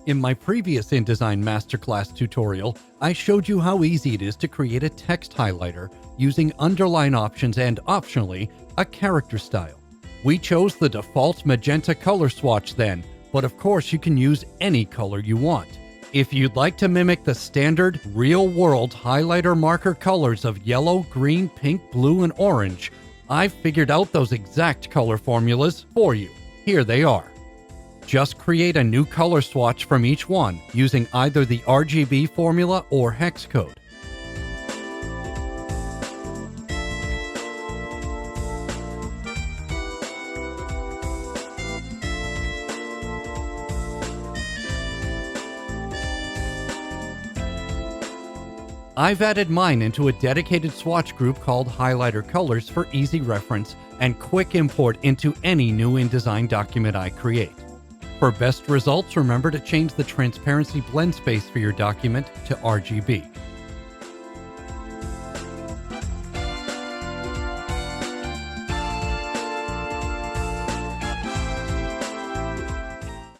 In my previous InDesign Masterclass tutorial, I showed you how easy it is to create a text highlighter using underline options and, optionally, a character style. We chose the default magenta color swatch then, but of course you can use any color you want. If you'd like to mimic the standard, real-world highlighter marker colors of yellow, green, pink, blue, and orange, I've figured out those exact color formulas for you. Here they are. Just create a new color swatch from each one using either the RGB formula or hex code. I've added mine into a dedicated swatch group called Highlighter Colors for easy reference and quick import into any new InDesign document I create. For best results, remember to change the transparency blend space for your document to RGB.